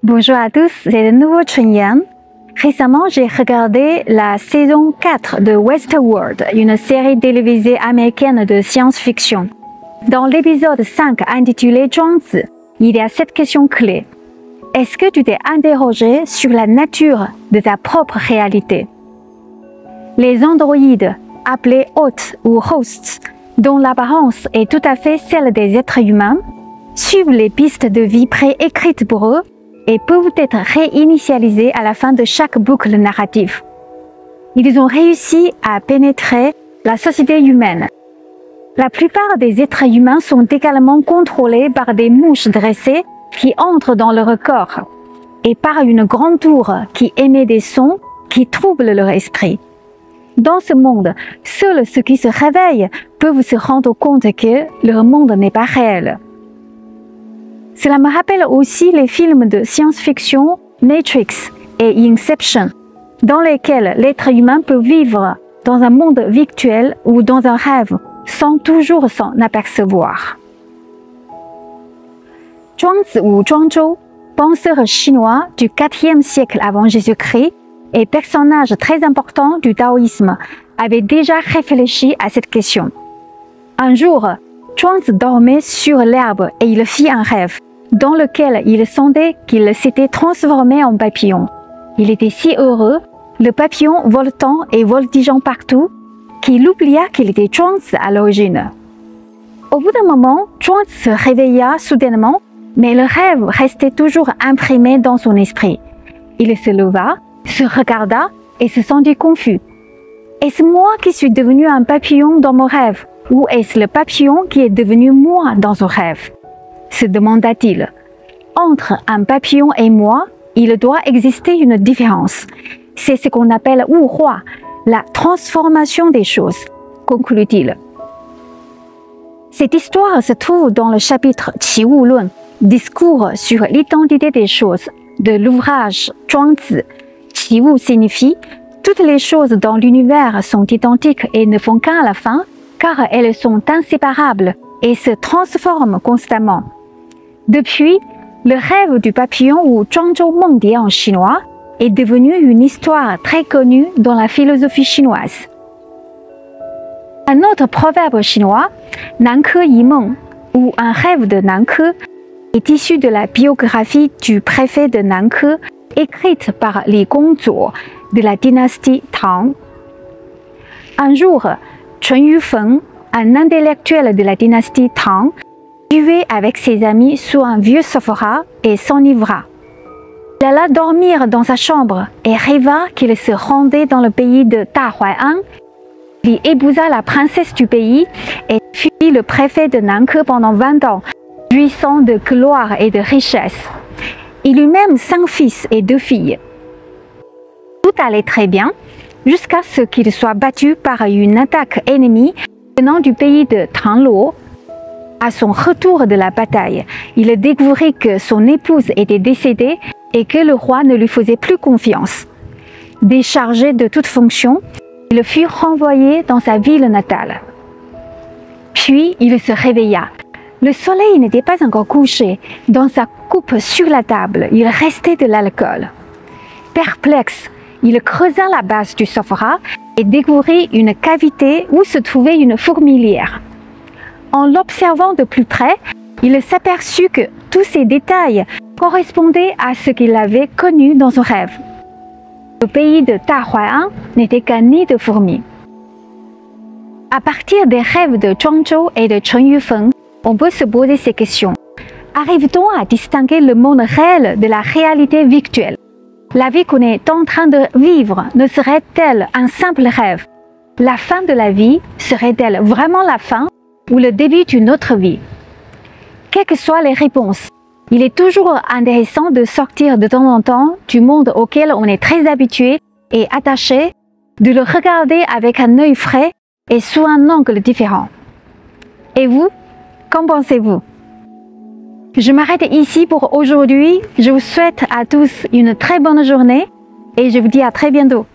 Bonjour à tous, c'est de nouveau Chunyan. Récemment, j'ai regardé la saison 4 de Westworld, une série télévisée américaine de science-fiction. Dans l'épisode 5 intitulé Zhuangzi, il y a cette question clé. Est-ce que tu t'es interrogé sur la nature de ta propre réalité? Les androïdes, appelés hôtes ou hosts, dont l'apparence est tout à fait celle des êtres humains, suivent les pistes de vie préécrites pour eux et peuvent être réinitialisés à la fin de chaque boucle narrative. Ils ont réussi à pénétrer la société humaine. La plupart des êtres humains sont également contrôlés par des mouches dressées qui entrent dans leur corps et par une grande tour qui émet des sons qui troublent leur esprit. Dans ce monde, seuls ceux qui se réveillent peuvent se rendre compte que leur monde n'est pas réel. Cela me rappelle aussi les films de science-fiction Matrix et Inception, dans lesquels l'être humain peut vivre dans un monde virtuel ou dans un rêve sans toujours s'en apercevoir. Zhuangzi ou Zhuangzhou, penseur chinois du IVe siècle avant Jésus-Christ et personnage très important du taoïsme, avait déjà réfléchi à cette question. Un jour, Zhuangzi dormait sur l'herbe et il fit un rêve dans lequel il sentait qu'il s'était transformé en papillon. Il était si heureux, le papillon voletant et voltigeant partout, qu'il oublia qu'il était Zhuangzi à l'origine. Au bout d'un moment, Zhuangzi se réveilla soudainement, mais le rêve restait toujours imprimé dans son esprit. Il se leva, se regarda et se sentit confus. Est-ce moi qui suis devenu un papillon dans mon rêve, ou est-ce le papillon qui est devenu moi dans son rêve? Se demanda-t-il. Entre un papillon et moi, il doit exister une différence. C'est ce qu'on appelle Wu Hua, la transformation des choses, conclut-il. Cette histoire se trouve dans le chapitre Qi Wu Lun, discours sur l'identité des choses, de l'ouvrage Zhuangzi. Qi Wu signifie toutes les choses dans l'univers sont identiques et ne font qu'un à la fin, car elles sont inséparables et se transforment constamment. Depuis, le rêve du papillon ou Zhuangzhou Mengdi en chinois est devenu une histoire très connue dans la philosophie chinoise. Un autre proverbe chinois, Nanke Yi Meng, ou un rêve de Nanke, est issu de la biographie du préfet de Nanke, écrite par Li Gongzuo de la dynastie Tang. Un jour, Chen Yufeng, un intellectuel de la dynastie Tang, buvait avec ses amis sous un vieux sophora et s'enivra. Il alla dormir dans sa chambre et rêva qu'il se rendait dans le pays de Dahuai'an. Il épousa la princesse du pays et fut le préfet de Nanke pendant 20 ans, jouissant de gloire et de richesse. Il eut même 5 fils et 2 filles. Tout allait très bien, jusqu'à ce qu'il soit battu par une attaque ennemie venant du pays de Tangluo. À son retour de la bataille, il découvrit que son épouse était décédée et que le roi ne lui faisait plus confiance. Déchargé de toute fonction, il fut renvoyé dans sa ville natale. Puis il se réveilla. Le soleil n'était pas encore couché. Dans sa coupe sur la table, il restait de l'alcool. Perplexe, il creusa la base du sophora et découvrit une cavité où se trouvait une fourmilière. En l'observant de plus près, il s'aperçut que tous ces détails correspondaient à ce qu'il avait connu dans son rêve. Le pays de Dahuai'an n'était qu'un nid de fourmis. À partir des rêves de Zhuangzhou et de Chen Yufeng, on peut se poser ces questions. Arrive-t-on à distinguer le monde réel de la réalité virtuelle? La vie qu'on est en train de vivre ne serait-elle un simple rêve? La fin de la vie serait-elle vraiment la fin ou le début d'une autre vie? Quelles que soient les réponses, il est toujours intéressant de sortir de temps en temps du monde auquel on est très habitué et attaché, de le regarder avec un œil frais et sous un angle différent. Et vous, qu'en pensez-vous? Je m'arrête ici pour aujourd'hui. Je vous souhaite à tous une très bonne journée et je vous dis à très bientôt.